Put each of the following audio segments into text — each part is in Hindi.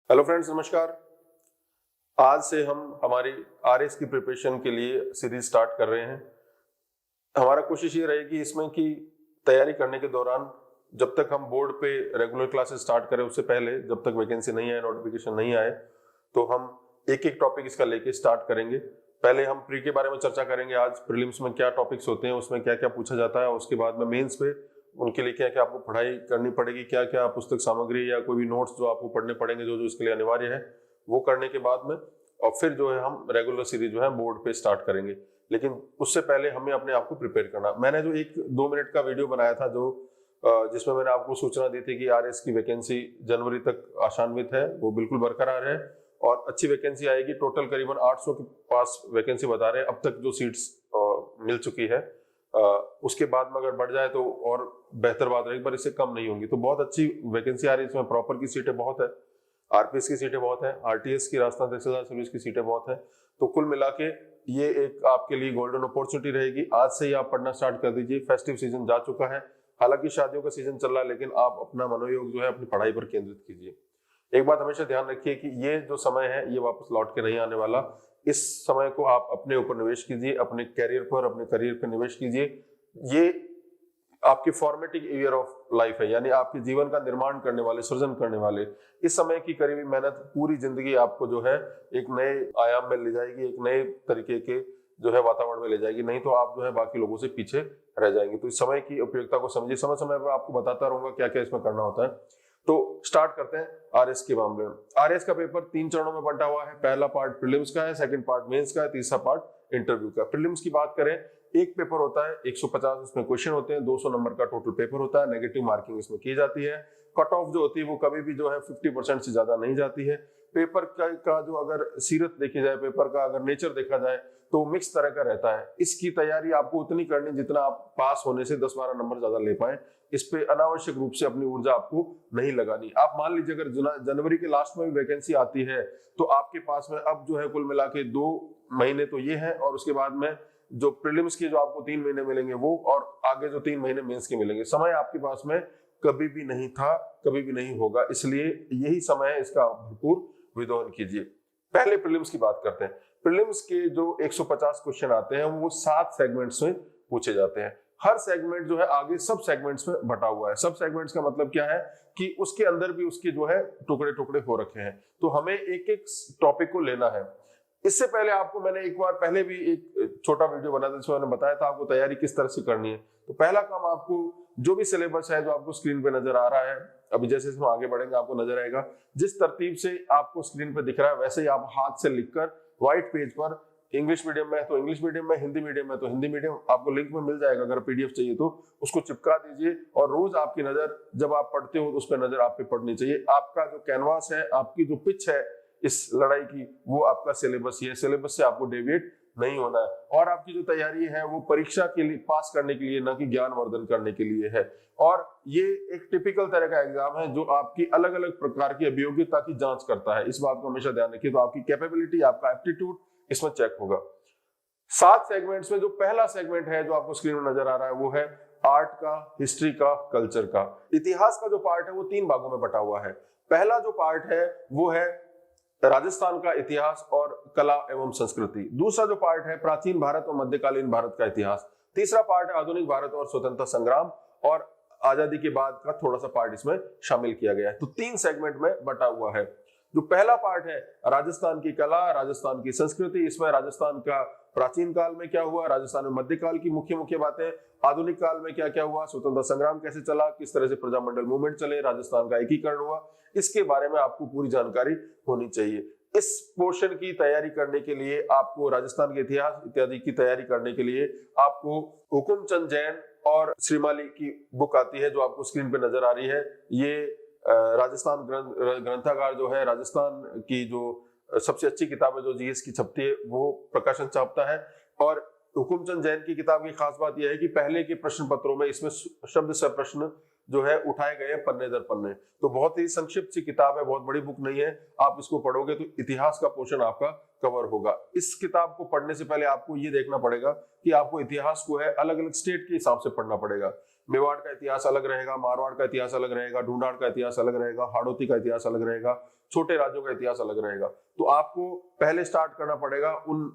हेलो फ्रेंड्स, नमस्कार। आज से हम हमारी आरएस की प्रिपरेशन के लिए सीरीज स्टार्ट कर रहे हैं। हमारा कोशिश ये रहेगी इसमें कि तैयारी करने के दौरान जब तक हम बोर्ड पे रेगुलर क्लासेस स्टार्ट करें उससे पहले, जब तक वैकेंसी नहीं आए, नोटिफिकेशन नहीं आए, तो हम एक एक टॉपिक इसका लेके स्टार्ट करेंगे। पहले हम प्री के बारे में चर्चा करेंगे, आज प्रीलिम्स में क्या टॉपिक्स होते हैं, उसमें क्या क्या पूछा जाता है। उसके बाद में मेंस पे उनके लिए क्या क्या आपको पढ़ाई करनी पड़ेगी, क्या क्या पुस्तक सामग्री या कोई भी नोट्स जो आपको पढ़ने पड़ेंगे, जो जो इसके लिए अनिवार्य है, वो करने के बाद में और फिर जो है हम रेगुलर सीरीज जो है बोर्ड पे स्टार्ट करेंगे। लेकिन उससे पहले हमें अपने आप को प्रिपेयर करना। मैंने जो 1-2 मिनट का वीडियो बनाया था जो जिसमें मैंने आपको सूचना दी थी कि आरएस की वैकेंसी जनवरी तक आशान्वित है, वो बिल्कुल बरकरार है और अच्छी वैकेंसी आएगी। टोटल करीबन 800 के पास वैकेंसी बता रहे हैं अब तक जो सीट्स मिल चुकी है। उसके बाद में अगर बढ़ जाए तो और बेहतर बात रहेगी, पर इससे कम नहीं होंगी। तो बहुत अच्छी वैकेंसी आ रही है इसमें। प्रॉपर की सीटें बहुत है, आरपीएस की सीटें बहुत है, आरटीएस की राजस्थान तहसीलदार सर्विस की सीटें बहुत है। तो कुल मिला के ये एक आपके लिए गोल्डन अपॉर्चुनिटी रहेगी। आज से ही आप पढ़ना स्टार्ट कर दीजिए। फेस्टिव सीजन जा चुका है, हालांकि शादियों का सीजन चल रहा है, लेकिन आप अपना मनोयोग जो है अपनी पढ़ाई पर केंद्रित कीजिए। एक बात हमेशा ध्यान रखिए कि ये जो समय है ये वापस लौट के नहीं आने वाला। इस समय को आप अपने ऊपर निवेश कीजिए, अपने कैरियर पर, अपने करियर पर निवेश कीजिए। ये आपकी फॉर्मेटिव ईयर ऑफ लाइफ है, यानी आपके जीवन का निर्माण करने वाले, सृजन करने वाले। इस समय की करीबी मेहनत पूरी जिंदगी आपको जो है एक नए आयाम में ले जाएगी, एक नए तरीके के जो है वातावरण में ले जाएगी। नहीं तो आप जो है बाकी लोगों से पीछे रह जाएंगे। तो इस समय की उपयोगिता को समझिए। समय समय पर आपको बताता रहूंगा क्या क्या इसमें करना होता है। तो स्टार्ट करते हैं आरएस के मामले में। आरएस का पेपर 3 चरणों में बंटा हुआ है। पहला पार्ट प्रीलिम्स का है, सेकंड पार्ट मेंस का है, तीसरा पार्ट इंटरव्यू का। प्रीलिम्स की बात करें, एक पेपर होता है 150, उसमें क्वेश्चन होते हैं, 200 नंबर का टोटल पेपर होता है। नेगेटिव मार्किंग इसमें की जाती है। कट ऑफ जो होती है वो कभी भी जो है 50% से ज्यादा नहीं जाती है। पेपर का जो अगर सीरत देखी जाए, पेपर का अगर नेचर देखा जाए तो मिक्स तरह का रहता है। इसकी तैयारी आपको उतनी करनी जितना आप पास होने से 10-12 नंबर ज्यादा ले पाए। इस पे अनावश्यक रूप से अपनी ऊर्जा आपको नहीं लगानी। आप मान लीजिए अगर जनवरी के लास्ट में भी वैकेंसी आती है तो आपके पास में अब जो है कुल मिला के 2 महीने तो ये है, और उसके बाद में जो प्रीलिम्स के जो आपको 3 महीने मिलेंगे वो, और आगे जो 3 महीने मेंस के मिलेंगे। समय आपके पास में कभी भी नहीं था, कभी भी नहीं होगा, इसलिए यही समय है, इसका भरपूर विद्वान कीजिए। पहले प्रीलिम्स की बात करते हैं। प्रीलिम्स के जो 150 क्वेश्चन आते हैं वो 7 सेगमेंट्स में पूछे जाते हैं। हर सेगमेंट जो है आगे सब सेगमेंट्स में बटा हुआ है। सब सेगमेंट्स का मतलब क्या है कि उसके अंदर भी उसके जो है टुकड़े टुकड़े हो रखे हैं। तो हमें एक एक टॉपिक को लेना है। इससे पहले आपको मैंने एक बार पहले भी एक छोटा वीडियो बना था जिसमें मैंने बताया था आपको तैयारी किस तरह से करनी है। तो पहला काम, आपको जो भी सिलेबस है जो आपको स्क्रीन पे नजर आ रहा है, अभी जैसे हम आगे बढ़ेंगे आपको नजर आएगा, जिस तरतीब से आपको स्क्रीन पे दिख रहा है वैसे ही आप हाथ से लिखकर व्हाइट पेज पर, इंग्लिश मीडियम में तो इंग्लिश मीडियम में, हिंदी मीडियम में तो हिंदी मीडियम, आपको लिंक में मिल जाएगा। अगर पीडीएफ चाहिए तो उसको चिपका दीजिए और रोज आपकी नजर जब आप पढ़ते हो तो उस पर नजर आप पे पड़नी चाहिए। आपका जो कैनवास है, आपकी जो पिच है इस लड़ाई की, वो आपका सिलेबस ही है। सिलेबस से आपको डेविएट नहीं होना है। और आपकी जो तैयारी है वो परीक्षा के लिए, पास करने के लिए, ना कि ज्ञान वर्धन करने के लिए है। और ये एक टिपिकल तरह का एग्जाम है जो आपकी अलग अलग प्रकार की अभियोग्यता की जांच करता है। इस बात को हमेशा ध्यान रखिए। तो आपकी कैपेबिलिटी, आपका एप्टीट्यूड इसमें चेक होगा। 7 सेगमेंट्स में जो पहला सेगमेंट है जो आपको स्क्रीन में नजर आ रहा है वो है आर्ट का, हिस्ट्री का, कल्चर का। इतिहास का जो पार्ट है वो 3 भागों में बटा हुआ है। पहला जो पार्ट है वो है राजस्थान का इतिहास और कला एवं संस्कृति। दूसरा जो पार्ट है प्राचीन भारत और मध्यकालीन भारत का इतिहास। तीसरा पार्ट है आधुनिक भारत और स्वतंत्रता संग्राम, और आजादी के बाद का थोड़ा सा पार्ट इसमें शामिल किया गया है। तो 3 सेगमेंट में बटा हुआ है। जो पहला पार्ट है राजस्थान की कला, राजस्थान की संस्कृति, इसमें राजस्थान का प्राचीन काल में क्या हुआ, राजस्थान में मध्यकाल की मुख्य मुख्य बातें, आधुनिक काल में क्या क्या हुआ, स्वतंत्रता संग्राम कैसे चला, किस तरह से प्रजामंडल मूवमेंट चले, राजस्थान का एकीकरण हुआ, इसके बारे में आपको पूरी जानकारी होनी चाहिए। इस पोर्शन की तैयारी करने के लिए आपको, राजस्थान के इतिहास इत्यादि की तैयारी करने के लिए आपको हुकुमचंद जैन और श्रीमाली की बुक आती है जो आपको स्क्रीन पे नजर आ रही है। ये राजस्थान ग्रंथागार जो है, राजस्थान की जो सबसे अच्छी किताब है जो जीएस की छपती है, वो प्रकाशन छापता है। और हुकुमचंद जैन की किताब की खास बात यह है कि पहले के प्रश्न पत्रों में इसमें शब्द से प्रश्न जो है उठाए गए हैं पन्ने दर पन्ने। तो बहुत ही संक्षिप्त सी किताब है, बहुत बड़ी बुक नहीं है। आप इसको पढ़ोगे तो इतिहास का पोर्शन आपका कवर होगा। इस किताब को पढ़ने से पहले आपको ये देखना पड़ेगा कि आपको इतिहास को है अलग अलग स्टेट के हिसाब से पढ़ना पड़ेगा। मेवाड़ का इतिहास अलग रहेगा, मारवाड़ का इतिहास अलग रहेगा, ढूंढाड़ का इतिहास अलग रहेगा, हाड़ौती का इतिहास अलग रहेगा, छोटे राज्यों का इतिहास अलग रहेगा। तो आपको पहले स्टार्ट करना पड़ेगा उन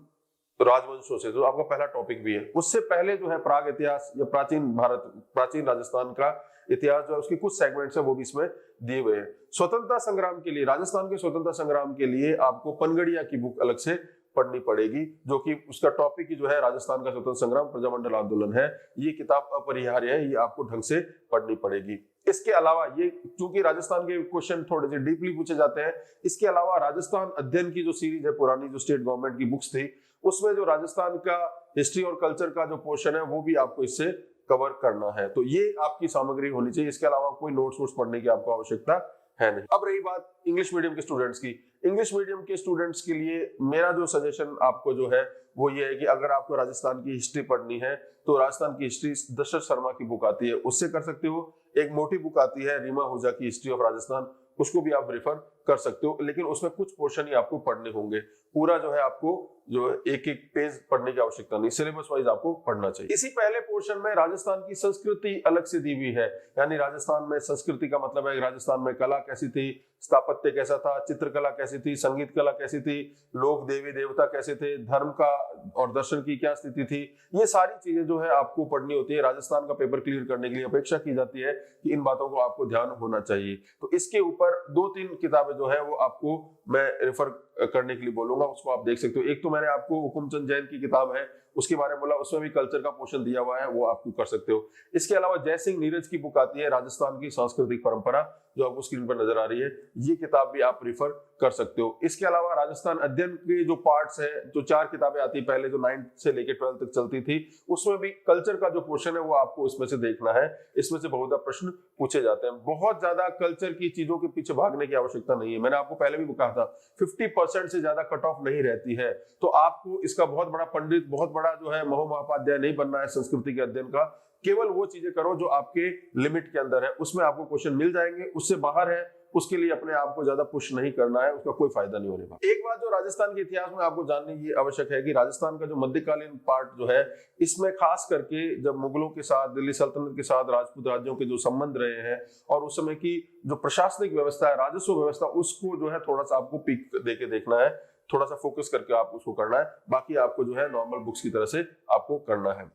राजवंशों से, जो आपका पहला टॉपिक भी है। उससे पहले जो है प्राग इतिहास या प्राचीन भारत, प्राचीन राजस्थान का इतिहास जो है उसके कुछ सेगमेंट्स है वो भी इसमें दिए हुए हैं। स्वतंत्रता संग्राम के लिए, राजस्थान के स्वतंत्रता संग्राम के लिए आपको पनगड़िया की बुक अलग से पढ़नी पड़ेगी, जो कि उसका टॉपिक ही जो है राजस्थान का स्वतंत्रता संग्राम प्रजामंडल आंदोलन है। ये किताब अपरिहार्य है, ये आपको ढंग से पढ़नी पड़ेगी। इसके अलावा ये, चूंकि राजस्थान के क्वेश्चन थोड़े से डीपली पूछे जाते हैं, इसके अलावा राजस्थान अध्ययन की जो सीरीज है पुरानी, जो स्टेट गवर्नमेंट की बुक्स थी, उसमें जो राजस्थान का हिस्ट्री और कल्चर का जो पोर्शन है वो भी आपको इससे कवर करना है। तो ये आपकी सामग्री होनी चाहिए। इसके अलावा कोई नोट्स वोट्स पढ़ने की आपको आवश्यकता है नहीं। अब रही बात इंग्लिश मीडियम के स्टूडेंट्स की। इंग्लिश मीडियम के स्टूडेंट्स के लिए मेरा जो सजेशन आपको जो है वो ये है कि अगर आपको राजस्थान की हिस्ट्री पढ़नी है तो राजस्थान की हिस्ट्री दशरथ शर्मा की बुक आती है, उससे कर सकते हो। एक मोटी बुक आती है रीमा आहूजा की हिस्ट्री ऑफ राजस्थान, उसको भी आप रेफर कर सकते हो, लेकिन उसमें कुछ पोर्शन ही आपको पढ़ने होंगे। पूरा जो है आपको जो एक एक पेज पढ़ने की आवश्यकता नहीं, सिलेबस वाइज आपको पढ़ना चाहिए। इसी पहले पोर्शन में राजस्थान की संस्कृति अलग से दी हुई है, यानी राजस्थान में संस्कृति का मतलब है राजस्थान में कला कैसी थी, स्थापत्य कैसा था, चित्रकला कैसी थी, संगीत कला कैसी थी, लोक देवी देवता कैसे थे, धर्म का और दर्शन की क्या स्थिति थी। ये सारी चीजें जो है आपको पढ़नी होती है। राजस्थान का पेपर क्लियर करने के लिए अपेक्षा की जाती है कि इन बातों को आपको ध्यान होना चाहिए। तो इसके ऊपर 2-3 किताबें जो है वो आपको मैं रेफर करने के लिए बोलूंगा, उसको आप देख सकते हो। एक तो मैंने आपको हुकुमचंद जैन की किताब है उसके बारे में बोला, उसमें भी कल्चर का पोर्शन दिया हुआ है, वो आपको कर सकते हो। इसके अलावा जयसिंह नीरज की बुक आती है राजस्थान की सांस्कृतिक परंपरा, जो आपको स्क्रीन पर नजर आ रही है, ये किताब भी आप रेफर कर सकते हो। इसके अलावा राजस्थान अध्ययन के जो पार्ट्स है, जो 4 किताबें आती है पहले, जो 9th से लेकर 12th तक चलती थी, उसमें भी कल्चर का जो पोर्शन है वो आपको इसमें से देखना है। इसमें से बहुत प्रश्न पूछे जाते हैं। बहुत ज्यादा कल्चर की चीजों के पीछे भागने की आवश्यकता नहीं है। मैंने आपको पहले भी कहा था 50% से ज्यादा कट ऑफ नहीं रहती है। तो आपको इसका बहुत बड़ा पंडित, बहुत बड़ा जो है महोपाध्याय नहीं बनना है संस्कृति के अध्ययन का। केवल वो चीजें करो जो आपके लिमिट के अंदर है, उसमें आपको क्वेश्चन मिल जाएंगे। उससे बाहर है उसके लिए अपने आप को ज्यादा पुश नहीं करना है, उसका कोई फायदा नहीं होने वाला। एक बात जो राजस्थान के इतिहास में आपको जानने की आवश्यक है कि राजस्थान का जो मध्यकालीन पार्ट जो है, इसमें खास करके जब मुगलों के साथ, दिल्ली सल्तनत के साथ राजपूत राज्यों के जो संबंध रहे हैं और उस समय की जो प्रशासनिक व्यवस्था है, राजस्व व्यवस्था, उसको जो है थोड़ा सा आपको पीक देके देखना है, थोड़ा सा फोकस करके आप उसको करना है। बाकी आपको जो है नॉर्मल बुक्स की तरह से आपको करना है।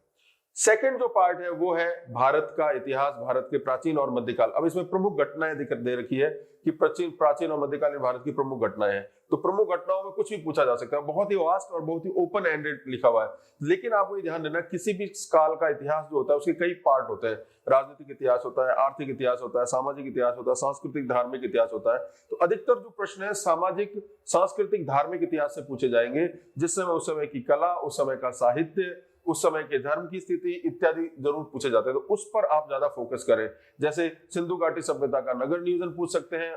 सेकंड जो पार्ट है वो है भारत का इतिहास, भारत के प्राचीन और मध्यकाल। अब इसमें प्रमुख घटनाएं दे रखी है कि प्राचीन और मध्यकालीन भारत की प्रमुख घटनाएं हैं। तो प्रमुख घटनाओं में कुछ भी पूछा जा सकता है, बहुत ही वास्ट और बहुत ही ओपन एंडेड लिखा हुआ है। लेकिन आपको ये ध्यान देना, किसी भी काल का इतिहास जो होता है उसके कई पार्ट होते हैं। राजनीतिक इतिहास होता है, आर्थिक इतिहास होता है, सामाजिक इतिहास होता है, सांस्कृतिक धार्मिक इतिहास होता है। तो अधिकतर जो प्रश्न है सामाजिक, सांस्कृतिक, धार्मिक इतिहास से पूछे जाएंगे, जिसमें उस समय की कला, उस समय का साहित्य, उस समय के धर्म की स्थिति इत्यादि जरूर पूछे जाते हैं। तो उस पर आप ज्यादा फोकस करें। जैसे सिंधु घाटी सभ्यता का नगर नियोजन पूछ सकते हैं,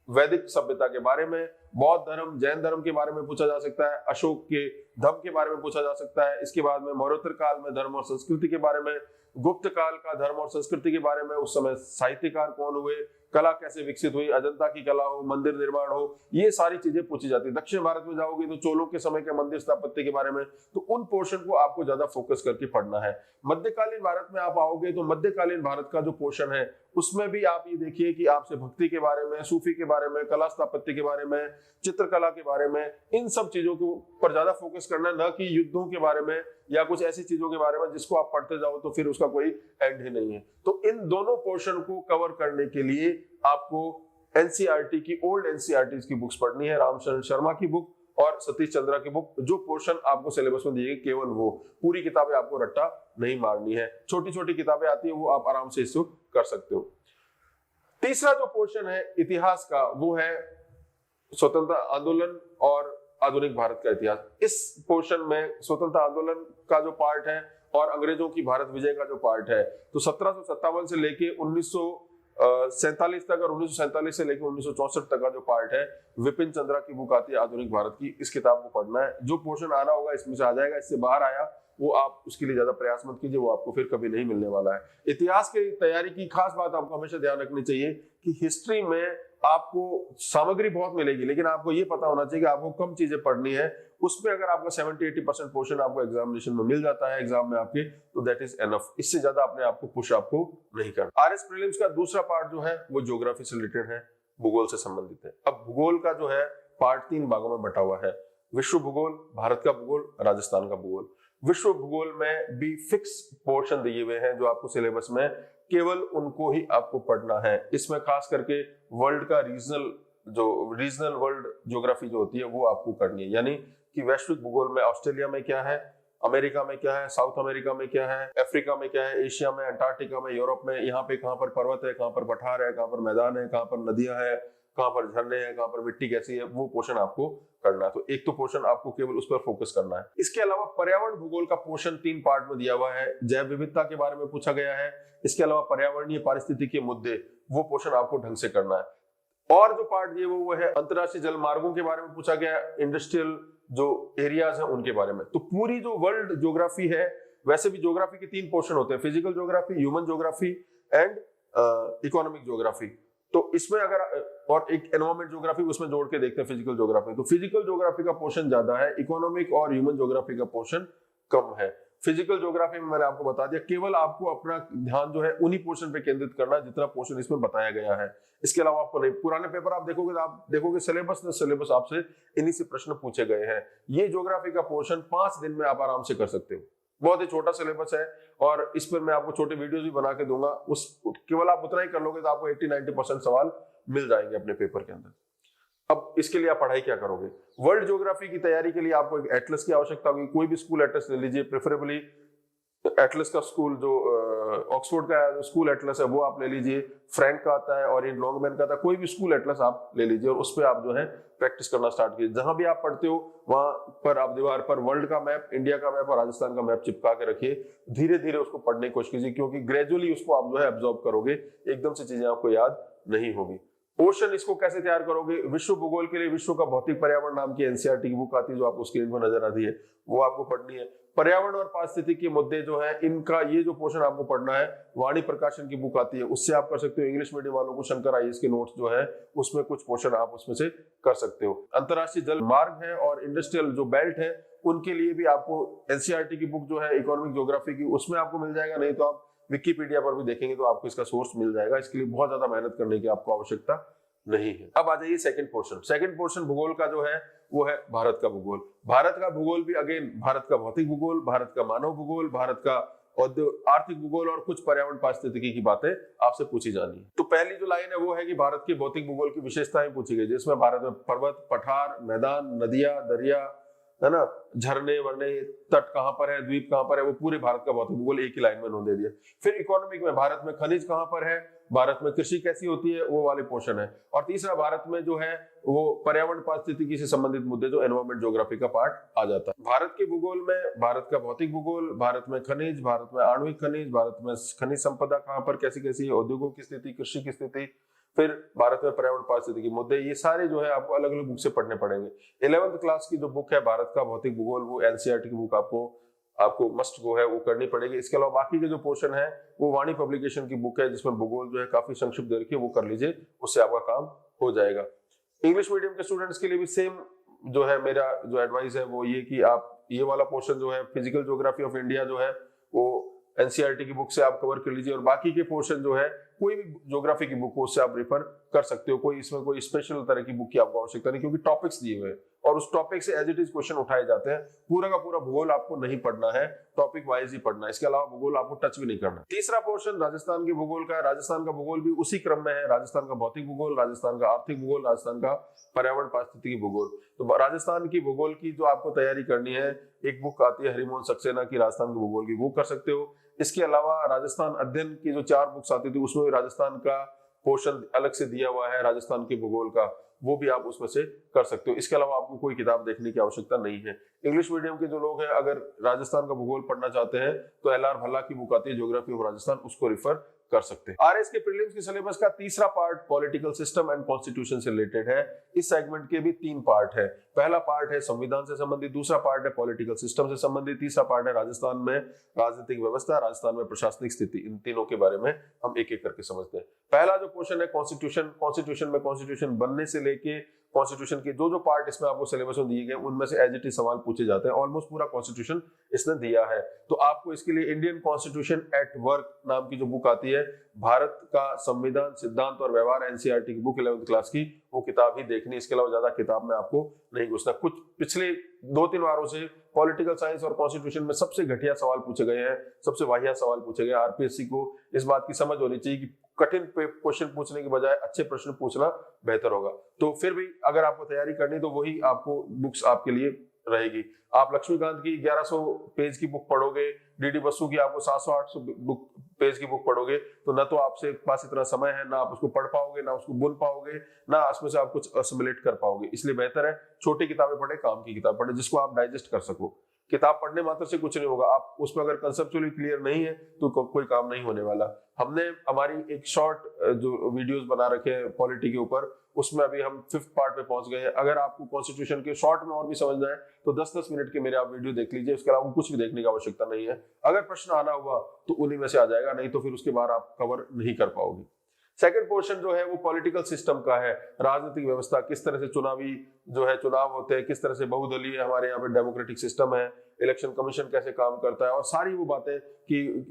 वैदिक सभ्यता के बारे में, बौद्ध धर्म, जैन धर्म के बारे में पूछा जा सकता है, अशोक के धर्म के बारे में पूछा जा सकता है। इसके बाद में मौर्योत्तर काल में धर्म और संस्कृति के बारे में, गुप्त काल का धर्म और संस्कृति के बारे में, उस समय साहित्यकार कौन हुए, कला कैसे विकसित हुई, अजंता की कला हो, मंदिर निर्माण हो, ये सारी चीजें पूछी जाती है। दक्षिण भारत में जाओगे तो चोलों के समय के मंदिर स्थापत्य के बारे में, तो उन पोर्शन को आपको ज्यादा फोकस करके पढ़ना है। मध्यकालीन भारत में आप आओगे तो मध्यकालीन भारत का जो पोर्शन है उसमें भी आप ये देखिए कि आपसे भक्ति के बारे में, सूफी के बारे में, कला स्थापत्य के बारे में, चित्रकला के बारे में, इन सब चीजों के ऊपर ज्यादा फोकस करना, न कि युद्धों के बारे में या कुछ ऐसी चीजों के बारे में जिसको आप पढ़ते जाओ तो फिर उसका कोई एंड ही नहीं है। तो इन दोनों पोर्शन को कवर करने के लिए आपको एनसीईआरटी की, ओल्ड एनसीईआरटी की बुक्स पढ़नी है, रामचरण शर्मा की बुक और सतीश चंद्रा की बुक। जो पोर्शन आपको सिलेबस में दी गई केवल वो, पूरी किताबें आपको रट्टा नहीं मारनी है। छोटी छोटी किताबें आती है वो आप आराम से इसको कर सकते हो। तीसरा जो पोर्शन है इतिहास का वो है स्वतंत्रता आंदोलन और आधुनिक भारत का इतिहास। इस पोर्शन में स्वतंत्रता आंदोलन का जो पार्ट है और अंग्रेजों की भारत विजय का जो पार्ट है, तो 1757 से लेके 1947 तक और 1947 से लेकर 1964 तक का जो पार्ट है, विपिन चंद्रा की बुक आती है आधुनिक भारत की। इस किताब को पढ़ना है। जो पोर्शन आना होगा इसमें से आ जाएगा, इससे बाहर आया वो आप उसके लिए ज्यादा प्रयास मत कीजिए, वो आपको फिर कभी नहीं मिलने वाला है। इतिहास की तैयारी की खास बात आपको हमेशा ध्यान रखनी चाहिए कि हिस्ट्री में आपको सामग्री बहुत मिलेगी, लेकिन आपको ये पता होना चाहिए कि आपको कम चीजें पढ़नी है। उसमें अगर आपका 70-80% पोर्शन आपको एग्जामिनेशन में मिल जाता है एग्जाम में आपके, तो दैट इज एनफ। इससे ज्यादा अपने आपको पुश आपको नहीं करना। आरएस प्रीलिम्स का दूसरा पार्ट जो है वो ज्योग्राफी से रिलेटेड है, भूगोल से संबंधित है। अब भूगोल का जो है पार्ट 3 भागों में बटा हुआ है। विश्व भूगोल, भारत का भूगोल, राजस्थान का भूगोल। विश्व भूगोल में भी फिक्स पोर्शन दिए हुए हैं जो आपको सिलेबस में केवल उनको ही आपको पढ़ना है। इसमें खास करके वर्ल्ड का रीजनल वर्ल्ड ज्योग्राफी जो होती है वो आपको करनी है, यानी कि वैश्विक भूगोल में ऑस्ट्रेलिया में क्या है, अमेरिका में क्या है, साउथ अमेरिका में क्या है, अफ्रीका में क्या है, एशिया में, अंटार्कटिका में, यूरोप में, यहाँ पे कहाँ पर पर्वत है, कहाँ पर पठार है, कहाँ पर मैदान है, कहाँ पर नदियां है, कहाँ पर झरने हैं, कहाँ पर मिट्टी कैसी है, वो पोर्शन आपको करना है। तो एक तो पोर्शन आपको केवल उस पर फोकस करना है। इसके अलावा पर्यावरण भूगोल का पोर्शन 3 पार्ट में दिया हुआ है। जैव विविधता के बारे में पूछा गया है। इसके अलावा पर्यावरणीय पारिस्थितिकी के मुद्दे, वो पोर्शन आपको ढंग से करना है। और जो पार्ट दिए वो है अंतरराष्ट्रीय जल मार्गों के बारे में पूछा गया, इंडस्ट्रियल जो एरियाज है उनके बारे में। तो पूरी जो वर्ल्ड ज्योग्राफी है, वैसे भी ज्योग्राफी के 3 पोर्शन होते हैं, physical geography, human geography and economic geography. तो इसमें अगर और एक एनवायरमेंट ज्योग्राफी उसमें जोड़ के देखते हैं फिजिकल ज्योग्राफी, तो फिजिकल ज्योग्राफी का पोर्शन ज्यादा है, इकोनॉमिक और ह्यूमन ज्योग्राफी का पोर्शन कम है। फिजिकल ज्योग्राफी में मैंने आपको बता दिया, केवल आपको अपना ध्यान जो है उन्हीं पोर्शन पे केंद्रित करना है जितना पोर्शन इसमें बताया गया है। इसके अलावा आपको नहीं। पुराने पेपर आप देखोगे सिलेबस आपसे इन्हीं से प्रश्न पूछे गए हैं। ये ज्योग्राफी का पोर्शन 5 दिन में आप आराम से कर सकते हो। बहुत ही छोटा सिलेबस है और इस पर मैं आपको छोटे वीडियोस भी बना के दूंगा। केवल आप उतना ही कर लोगे तो आपको 80-90% सवाल मिल जाएंगे अपने पेपर के अंदर। अब इसके लिए आप पढ़ाई क्या करोगे? वर्ल्ड ज्योग्राफी की तैयारी के लिए आपको एक एटलस की आवश्यकता होगी। कोई भी स्कूल एटलस ले लीजिए, प्रेफरेबली एटलस का स्कूल जो ऑक्सफोर्ड का स्कूल एटलस है वो आप ले लीजिए, फ्रैंक का आता है और इन लॉन्गमैन का आता है। कोई भी स्कूल एटलस आप ले लीजिए और उस पर आप जो है प्रैक्टिस करना स्टार्ट कीजिए। जहां भी आप पढ़ते हो वहां पर आप दीवार पर वर्ल्ड का मैप, इंडिया का मैप और राजस्थान का मैप चिपका के रखिए। धीरे धीरे उसको पढ़ने की कोशिश कीजिए, क्योंकि ग्रेजुअली उसको आप जो है एब्जॉर्ब करोगे, एकदम से चीजें आपको याद नहीं होगी। पोर्शन इसको कैसे तैयार करोगे? विश्व भूगोल के लिए विश्व का भौतिक पर्यावरण नाम की एनसीईआरटी की बुक आती है जो आपको स्क्रीन पर नजर आती है, वो आपको पढ़नी है। पर्यावरण और पारिस्थितिकी के मुद्दे जो है इनका ये जो पोर्शन आपको पढ़ना है, वाणी प्रकाशन की बुक आती है, उससे आप कर सकते हो। इंग्लिश मीडियम वालों को शंकर आईएएस के नोट्स जो है उसमें कुछ पोर्शन आप उसमें से कर सकते हो। अंतरराष्ट्रीय जल मार्ग है और इंडस्ट्रियल जो बेल्ट है उनके लिए भी आपको एनसीईआरटी की बुक जो है इकोनॉमिक ज्योग्राफी की, उसमें आपको मिल जाएगा। नहीं तो आप विकिपीडिया पर भी देखेंगे तो आपको इसका सोर्स मिल जाएगा। इसके लिए बहुत ज्यादा मेहनत करने की आपको आवश्यकता नहीं है। अब आ जाइए सेकंड पोर्शन भूगोल का जो है वो है भारत का भूगोल। भारत का भूगोल भी अगेन भारत का भौतिक भूगोल, भारत का मानव भूगोल, भारत का आर्थिक भूगोल और कुछ पर्यावरण पारिस्थितिकी की बातें आपसे पूछी जानी है। तो पहली जो लाइन है वो है कि भारत के भौतिक भूगोल की विशेषताएं पूछी गई, जिसमें भारत में पर्वत, पठार, मैदान, नदियां, दरिया, है ना, झरने वरने, तट कहाँ पर है, द्वीप कहाँ पर है, वो पूरे भारत का भौतिक भूगोल एक ही लाइन में उन्होंने दे दिया। फिर इकोनॉमिक में भारत में खनिज कहाँ पर है, भारत में कृषि कैसी होती है, वो वाले पोर्शन है। और तीसरा भारत में जो है वो पर्यावरण पारिस्थितिकी से संबंधित मुद्दे जो एनवायरमेंट ज्योग्राफी का पार्ट आ जाता है। भारत के भूगोल में भारत का भौतिक भूगोल, भारत में खनिज, भारत में आणविक खनिज, भारत में खनिज संपदा कहाँ पर कैसी कैसी है, उद्योगों की स्थिति, कृषि की स्थिति, फिर भारत में पर्यावरण पारिस्थितिकी मुद्दे, ये सारे जो है आपको अलग अलग बुक से पढ़ने पड़ेंगे। 11th क्लास की जो बुक है भारत का भौतिक भूगोल, वो एनसीईआरटी की बुक आपको मस्ट गो है, वो करनी पड़ेगी। इसके अलावा बाकी के जो पोर्शन है वो वाणी पब्लिकेशन की बुक है, जिसमें भूगोल जो है काफी संक्षिप्त दे रखी है, वो कर लीजिए, उससे आपका काम हो जाएगा। इंग्लिश मीडियम के स्टूडेंट्स के लिए भी सेम जो है मेरा जो एडवाइस है वो ये कि आप ये वाला पोर्शन जो है फिजिकल ज्योग्राफी ऑफ इंडिया जो है वो एनसीईआरटी की बुक से आप कवर कर लीजिए, और बाकी के पोर्शन जो है कोई भी ज्योग्राफी की बुक हो उससे आप रेफर कर सकते हो। कोई इसमें कोई स्पेशल तरह की बुक की आपको आवश्यकता नहीं, क्योंकि टॉपिक्स दिए हुए हैं और उस टॉपिक से एज इट इज क्वेश्चन उठाए जाते हैं। पूरा का पूरा भूगोल आपको नहीं पढ़ना है, टॉपिक वाइज ही पढ़ना है। इसके अलावा भूगोल आपको टच भी नहीं करना। तीसरा पोर्शन राजस्थान के भूगोल का है। राजस्थान का भूगोल भी उसी क्रम में है, राजस्थान का भौतिक भूगोल, राजस्थान का आर्थिक भूगोल, राजस्थान का पर्यावरण पारिस्थितिकी भूगोल। तो राजस्थान की भूगोल की जो आपको तैयारी करनी है, एक बुक आती है हरिमोहन सक्सेना की राजस्थान के भूगोल की, वो कर सकते हो। इसके अलावा राजस्थान अध्ययन की जो 4 बुक्स आती थी उसमें राजस्थान का पोर्शन अलग से दिया हुआ है, राजस्थान के भूगोल का, वो भी आप उसमें से कर सकते हो। इसके अलावा आपको कोई किताब देखने की आवश्यकता नहीं है। इंग्लिश मीडियम के जो लोग हैं, अगर राजस्थान का भूगोल पढ़ना चाहते हैं तो LR भल्ला की बुक आती है ज्योग्राफी ऑफ राजस्थान, उसको रिफर कर सकते हैं। RS के प्रीलिम्स के सिलेबस का तीसरा part political system and constitution से रिलेटेड है। इस सेगमेंट के भी 3 पार्ट है। पहला पार्ट है संविधान से संबंधित, दूसरा पार्ट है पॉलिटिकल सिस्टम से संबंधित, तीसरा पार्ट है राजस्थान में राजनीतिक व्यवस्था, राजस्थान में प्रशासनिक स्थिति। इन तीनों के बारे में हम एक एक करके समझते हैं। पहला जो क्वेश्चन है कॉन्स्टिट्यूशन, कॉन्स्टिट्यूशन में कॉन्स्टिट्यूशन बनने से लेके कॉन्स्टिट्यूशन के जो पार्ट इसमें आपको सिलेबस में दिए गए उनमें से एज इट इज सवाल पूछे जाते हैं। ऑलमोस्ट पूरा कॉन्स्टिट्यूशन इसने दिया है। तो आपको इसके लिए इंडियन कॉन्स्टिट्यूशन एट वर्क नाम की जो बुक आती है, भारत का संविधान सिद्धांत और व्यवहार, NCERT की बुक 11वीं क्लास की, वो किताब ही देखनी। इसके अलावा ज्यादा किताब में आपको नहीं घुसना। कुछ पिछले 2-3 वारों से पॉलिटिकल साइंस और कॉन्स्टिट्यूशन में सबसे घटिया सवाल पूछे गए हैं, सबसे वाहियात सवाल पूछे गए। RPSC को इस बात की समझ होनी चाहिए कि कठिन क्वेश्चन पूछने के बजाय अच्छे प्रश्न पूछना बेहतर होगा। तो फिर भी अगर आपको तैयारी करनी तो वही आपको बुक्स आपके लिए रहेगी। आप लक्ष्मीकांत की 1100 पेज की बुक पढ़ोगे, DD बसु की आपको 700-800 पेज की बुक पढ़ोगे, तो ना तो आपसे पास इतना समय है, ना आप उसको पढ़ पाओगे, ना उसको बोल पाओगे, ना उसमें से आप कुछ असिमिलेट कर पाओगे। इसलिए बेहतर है छोटी किताबें पढ़े, काम की किताब पढ़े, जिसको आप डाइजेस्ट कर सको। किताब पढ़ने मात्र से कुछ नहीं होगा, आप उसमें अगर कंसेप्चुअली क्लियर नहीं है तो कोई काम नहीं होने वाला। हमने हमारी एक शॉर्ट जो वीडियोस बना रखे हैं पॉलिटी के ऊपर, उसमें अभी हम 5th पार्ट पे पहुंच गए हैं। अगर आपको कॉन्स्टिट्यूशन के शॉर्ट में और भी समझना है तो 10-10 मिनट के मेरे आप वीडियो देख लीजिए। उसके अलावा कुछ भी देखने की आवश्यकता नहीं है। अगर प्रश्न आना हुआ तो उन्हीं में से आ जाएगा, नहीं तो फिर उसके बाद आप कवर नहीं कर पाओगे। सेकंड पोर्शन जो है वो पॉलिटिकल सिस्टम का है। राजनीतिक व्यवस्था, किस तरह से चुनावी जो है चुनाव होते हैं, किस तरह से बहुदलीय हमारे यहाँ पे डेमोक्रेटिक सिस्टम है, इलेक्शन कमीशन कैसे काम करता है, और सारी वो बातें कि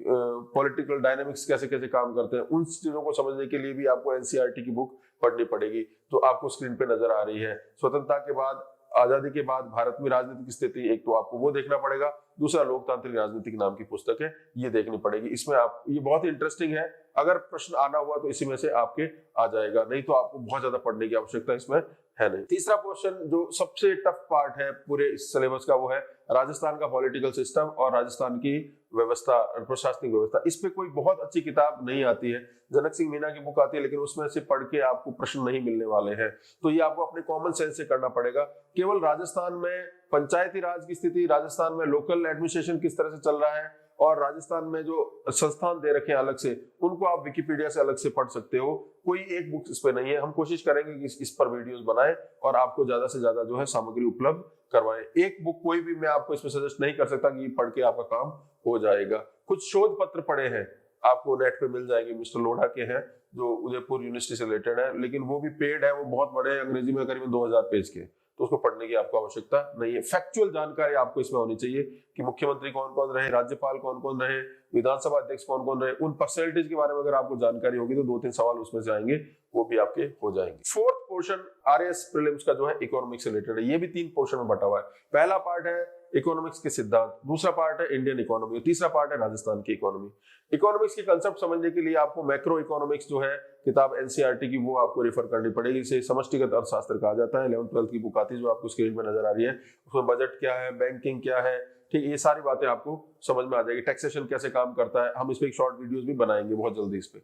पॉलिटिकल डायनेमिक्स कैसे कैसे काम करते हैं, उन चीजों को समझने के लिए भी आपको NCERT की बुक पढ़नी पड़ेगी। तो आपको स्क्रीन पे नजर आ रही है। स्वतंत्रता के बाद, आजादी के बाद भारत में राजनीतिक स्थिति, एक तो आपको वो देखना पड़ेगा, दूसरा लोकतांत्रिक राजनीतिक नाम की पुस्तक है, ये देखनी पड़ेगी। इसमें आप, ये बहुत ही इंटरेस्टिंग है। अगर प्रश्न आना हुआ तो इसी में से आपके आ जाएगा, नहीं तो आपको बहुत ज्यादा पढ़ने की आवश्यकता इसमें है नहीं। तीसरा क्वेश्चन जो सबसे टफ पार्ट है पूरे इस सिलेबस का, वो है राजस्थान का पॉलिटिकल सिस्टम और राजस्थान की व्यवस्था, प्रशासनिक व्यवस्था। इस पे कोई बहुत अच्छी किताब नहीं आती है। जनक सिंह मीना की बुक आती है, लेकिन उसमें से पढ़ के आपको प्रश्न नहीं मिलने वाले हैं। तो ये आपको अपने कॉमन सेंस से करना पड़ेगा। केवल राजस्थान में पंचायती राज की स्थिति, राजस्थान में लोकल एडमिनिस्ट्रेशन किस तरह से चल रहा है, और राजस्थान में जो संस्थान दे रखे हैं अलग से, उनको आप विकिपीडिया से अलग से पढ़ सकते हो। कोई एक बुक इस पे नहीं है। हम कोशिश करेंगे कि इस पर वीडियोस बनाएं और आपको ज्यादा से ज्यादा जो है सामग्री उपलब्ध करवाएं। एक बुक कोई भी मैं आपको इसमें सजेस्ट नहीं कर सकता कि पढ़ के आपका काम हो जाएगा। कुछ शोध पत्र पढ़े हैं, आपको नेट पे मिल जाएंगे, मिस्टर लोढ़ा के हैं जो उदयपुर यूनिवर्सिटी से रिलेटेड है, लेकिन वो भी पेड है, वो बहुत बड़े हैं, अंग्रेजी में करीबन 2000 पेज के, तो उसको पढ़ने की आपको आवश्यकता नहीं है। फैक्चुअल जानकारी आपको इसमें होनी चाहिए कि मुख्यमंत्री कौन कौन रहे, राज्यपाल कौन कौन रहे, विधानसभा अध्यक्ष कौन कौन रहे, उन पर्सनैलिटीज के बारे में अगर आपको जानकारी होगी तो 2-3 सवाल उसमें से आएंगे, वो भी आपके हो जाएंगे। फोर्थ पोर्शन RS प्रीलिम्स का जो है इकोनॉमिक्स से रिलेटेड है। ये भी 3 पोर्शन में बटा हुआ है। पहला पार्ट है इकोनॉमिक्स के सिद्धांत, दूसरा पार्ट है इंडियन इकोनॉमी, तीसरा पार्ट है राजस्थान की इकोनॉमी। इकोनॉमिक्स के कंसेप्ट समझने के लिए आपको मैक्रो इकोनॉमिक्स जो है किताब NCERT की, वो आपको रेफर करनी पड़ेगी। इसे समष्टिगत अर्थशास्त्र कहा जाता है। 11th-12th की बुक आती है जो आपको स्क्रीन पे नजर आ रही है। उसमें बजट क्या है, बैंकिंग क्या है, ठीक, ये सारी बातें आपको समझ में आ जाएगी। टैक्सेशन कैसे काम करता है, हम इस पे एक शॉर्ट वीडियोस भी बनाएंगे बहुत जल्दी इस पे।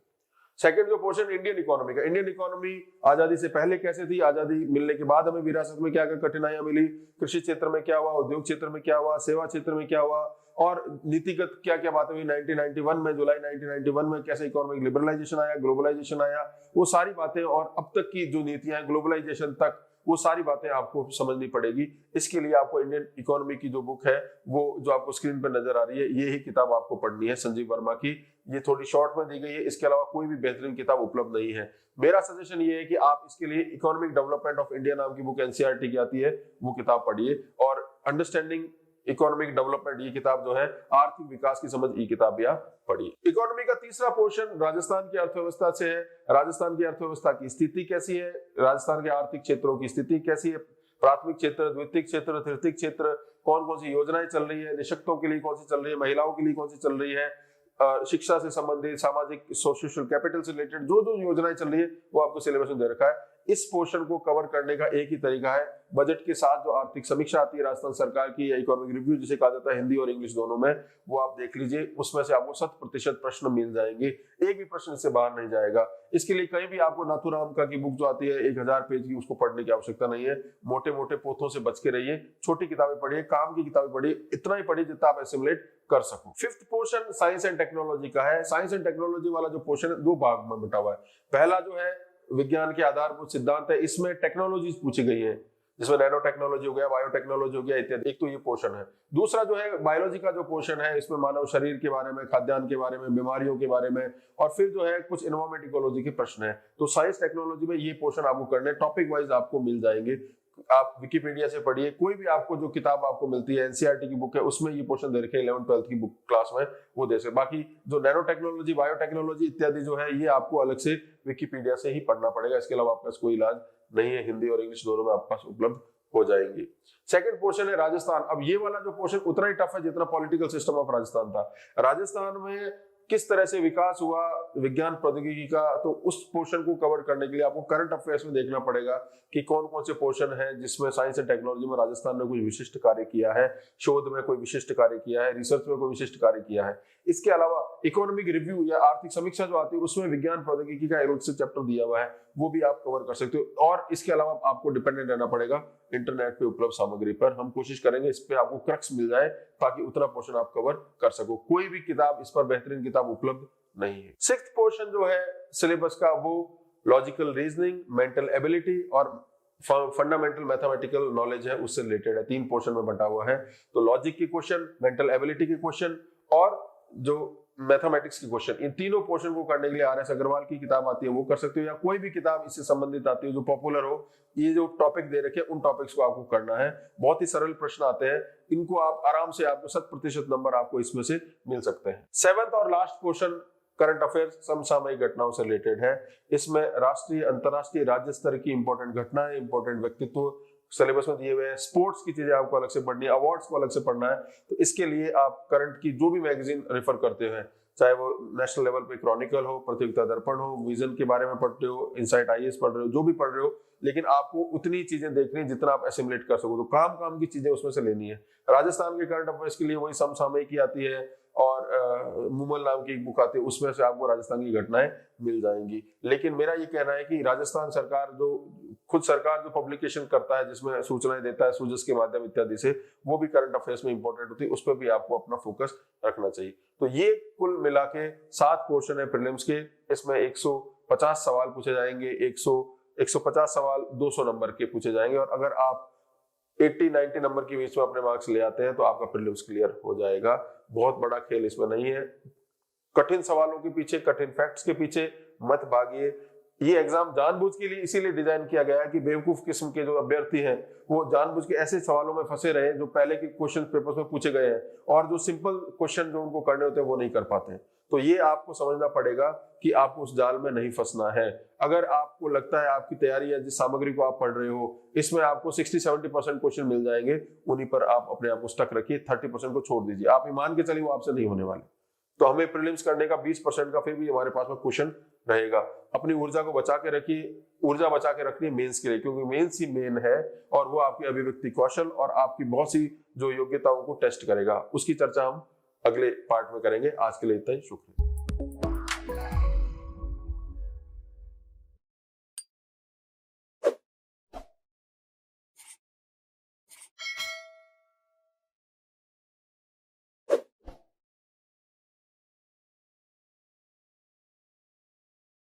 सेकंड जो पोर्शन इंडियन इकोनॉमी का, इंडियन इकोनॉमी आजादी से पहले कैसे थी, आजादी मिलने के बाद हमें विरासत में क्या क्या कठिनाइयां मिली, कृषि क्षेत्र में क्या हुआ, उद्योग क्षेत्र में क्या हुआ, सेवा क्षेत्र में क्या हुआ, और नीतिगत क्या क्या बातें हुई 1991 में, जुलाई 1991 में कैसे इकोनॉमिक लिबरलाइजेशन आया, ग्लोबलाइजेशन आया, वो सारी बातें, और अब तक की जो नीतियां हैं ग्लोबलाइजेशन तक, वो सारी बातें आपको समझनी पड़ेगी। इसके लिए आपको इंडियन इकोनॉमी की जो बुक है, वो जो आपको स्क्रीन पर नजर आ रही है, ये ही किताब आपको पढ़नी है, संजीव वर्मा की। ये थोड़ी शॉर्ट में दी गई है, इसके अलावा कोई भी बेहतरीन किताब उपलब्ध नहीं है। मेरा सजेशन ये है कि आप इसके लिए इकोनॉमिक डेवलपमेंट ऑफ इंडिया नाम की बुक NCERT की आती है, वो किताब पढ़िए, और अंडरस्टैंडिंग इकोनॉमिक डेवलपमेंट, ये किताब जो है आर्थिक विकास की समझ, ये किताब भी आप पढ़िए। इकोनॉमी का तीसरा पोर्शन राजस्थान की अर्थव्यवस्था से है। राजस्थान की अर्थव्यवस्था की स्थिति कैसी है, राजस्थान के आर्थिक क्षेत्रों की स्थिति कैसी है, प्राथमिक क्षेत्र, द्वितीय क्षेत्र, तृतीय क्षेत्र, कौन कौन सी योजनाएं चल रही है, निशक्तों के लिए कौन सी चल रही है, महिलाओं के लिए कौन सी चल रही है, शिक्षा से संबंधित, सामाजिक सोशल कैपिटल से रिलेटेड जो जो योजनाएं चल रही है वो आपको सिलेबस में दे रखा है। इस पोर्शन को कवर करने का एक ही तरीका है, बजट के साथ जो आर्थिक समीक्षा आती है राजस्थान सरकार की या इकोनॉमिक रिव्यू जिसे कहा जाता है हिंदी और इंग्लिश दोनों में, वो आप देख लीजिए, उसमें से आपको 100% प्रश्न मिल जाएंगे, एक भी प्रश्न इससे बाहर नहीं जाएगा। इसके लिए कहीं भी आपको नाथूराम का की बुक जो आती है 1000 पेज की, उसको पढ़ने की आवश्यकता नहीं है। मोटे मोटे पोथों से बच के रहिए, छोटी किताबें पढ़िए, काम की किताबें पढ़िए, इतना ही पढ़िए जितना आप एसिमुलेट कर सको। Fifth portion science and technology का है। साइंस एंड टेक्नोलॉजी वाला जो पोर्शन है 2 भाग में बटा हुआ है। पहला जो है विज्ञान के आधारभूत सिद्धांत है, इसमें टेक्नोलॉजीज पूछी गई है, जिसमें नैनो टेक्नोलॉजी हो गया, बायोटेक्नोलॉजी हो गया इत्यादि। एक तो ये पोर्शन है। दूसरा जो है बायोलॉजी का जो पोर्शन है, इसमें मानव शरीर के बारे में, खाद्यान्न के बारे में, बीमारियों के बारे में, और फिर जो है कुछ एनवायरमेंट इकोलॉजी के प्रश्न है। तो साइंस टेक्नोलॉजी में ये पोर्शन आपको करने, टॉपिक वाइज आपको मिल जाएंगे। आप विकिपीडिया से पढ़िए, कोई भी आपको जो किताब आपको मिलती है, एनसीईआरटी की बुक है, उसमें ये पोर्शन दे रखे 11th-12th की बुक क्लास में, वो दे सकते। बाकी जो नैनो टेक्नोलॉजी, बायोटेक्नोलॉजी इत्यादि जो है, ये आपको अलग से विकिपीडिया से ही पढ़ना पड़ेगा। इसके अलावा आपके पास कोई इलाज नहीं है। हिंदी और इंग्लिश दोनों में आपके पास उपलब्ध हो जाएंगी। सेकंड पोर्शन है राजस्थान। अब ये वाला जो पोर्शन उतना ही टफ है जितना पॉलिटिकल सिस्टम ऑफ राजस्थान था। राजस्थान में किस तरह से विकास हुआ विज्ञान प्रौद्योगिकी का, तो उस पोर्शन को कवर करने के लिए आपको करंट अफेयर्स में देखना पड़ेगा कि कौन कौन से पोर्शन है जिसमें साइंस एंड टेक्नोलॉजी में राजस्थान ने कुछ विशिष्ट कार्य किया है, शोध में कोई विशिष्ट कार्य किया है, रिसर्च में कोई विशिष्ट कार्य किया है। इसके अलावा इकोनॉमिक रिव्यू या आर्थिक समीक्षा जो आती है, उसमें विज्ञान प्रौद्योगिकी का अलग से चैप्टर दिया हुआ है, वो भी आप कवर कर सकते हो। और इसके अलावा आपको डिपेंडेंट रहना पड़ेगा इंटरनेट पे उपलब्ध सामग्री पर। हम कोशिश करेंगे इस पे आपको क्रक्स मिल जाए ताकि उतना पोर्शन आप कवर कर सको। कोई भी किताब इस पर बेहतरीन किताब उपलब्ध नहीं है। सिक्स्थ पोर्शन जो है सिलेबस का, वो लॉजिकल रीजनिंग, मेंटल एबिलिटी और फंडामेंटल मैथमेटिकल नॉलेज है, उससे रिलेटेड है। 3 पोर्शन में बंटा हुआ है। तो लॉजिक के क्वेश्चन, मेंटल एबिलिटी के क्वेश्चन और जो मैथमेटिक्स के क्वेश्चन, इन तीनों पोर्शन को करने के लिए आर एस अग्रवाल की किताब आती है, वो कर सकते हो, या कोई भी किताब इससे संबंधित आती है जो पॉपुलर हो। ये जो टॉपिक दे रखे उन टॉपिक्स को आपको करना है। बहुत ही सरल प्रश्न आते हैं, इनको आप आराम से, आपको 100% नंबर आपको इसमें से मिल सकते हैं। 7th और लास्ट पोर्शन करंट अफेयर्स, समसामयिक घटनाओं से रिलेटेड है। इसमें राष्ट्रीय, अंतरराष्ट्रीय, राज्य स्तर की इंपॉर्टेंट घटनाएं, इंपॉर्टेंट व्यक्तित्व सिलेबस में दिए हुए हैं। स्पोर्ट्स की चीजें आपको अलग से पढ़नी है, अवार्ड्स को अलग से पढ़ना है। तो इसके लिए आप करंट की जो भी मैगजीन रेफर करते हैं, चाहे वो नेशनल लेवल पे क्रॉनिकल हो, प्रतियोगिता दर्पण हो, विजन के बारे में पढ़ते हो, इनसाइट आईएएस पढ़ रहे हो, जो भी पढ़ रहे हो, लेकिन आपको उतनी चीजें देखनी जितना आप एसिमुलेट कर सको। तो काम की चीजें उसमें से लेनी है। राजस्थान के करंट अफेयर्स के लिए वही समसामयिक की आती है और मुमल नाम की एक बुक आती है, उसमें से आपको राजस्थान की घटनाएं मिल जाएंगी। लेकिन मेरा ये कहना है कि राजस्थान सरकार जो खुद सरकार जो पब्लिकेशन करता है, जिसमें सूचनाएं देता है सूजस के माध्यम इत्यादि से, वो भी करंट अफेयर्स में इंपॉर्टेंट होती है, उस पर भी आपको अपना फोकस रखना चाहिए। तो ये कुल मिला के 7 पोर्शन है प्रीलिम्स के। इसमें 150 सवाल पूछे जाएंगे, 150 सवाल 200 नंबर के पूछे जाएंगे, और अगर आप 80-90 नंबर के बीच में अपने मार्क्स ले आते हैं तो आपका प्रीलिम्स क्लियर हो जाएगा। बहुत बड़ा खेल इसमें नहीं है। कठिन सवालों के पीछे, कठिन फैक्ट्स के पीछे मत भागिए। ये एग्जाम जानबूझ के लिए इसीलिए डिजाइन किया गया है कि बेवकूफ किस्म के जो अभ्यर्थी हैं वो जानबूझ के ऐसे सवालों में फंसे रहे जो पहले के क्वेश्चन पेपर्स में पूछे गए हैं, और जो सिंपल क्वेश्चन जो उनको करने होते हैं वो नहीं कर पाते हैं। तो ये आपको समझना पड़ेगा कि आपको उस जाल में नहीं फंसना है। अगर आपको लगता है आपकी तैयारी या जिस सामग्री को आप पढ़ रहे हो इसमें आपको 60-70% क्वेश्चन मिल जाएंगे, उन्हीं पर आप अपने आप को स्टक रखिए, 30% को छोड़ दीजिए। आप मान के चलिए वो आपसे नहीं होने वाले। तो हमें प्रीलिम्स करने का 20% का फिर भी हमारे पास में क्वेश्चन रहेगा। अपनी ऊर्जा को बचा के रखिए, ऊर्जा बचा के रखनी है मेंस के लिए, क्योंकि मेंस ही मेन है और वो आपकी अभिव्यक्ति कौशल और आपकी बहुत सी जो योग्यताओं को टेस्ट करेगा। उसकी चर्चा हम अगले पार्ट में करेंगे। आज के लिए इतना ही, शुक्रिया।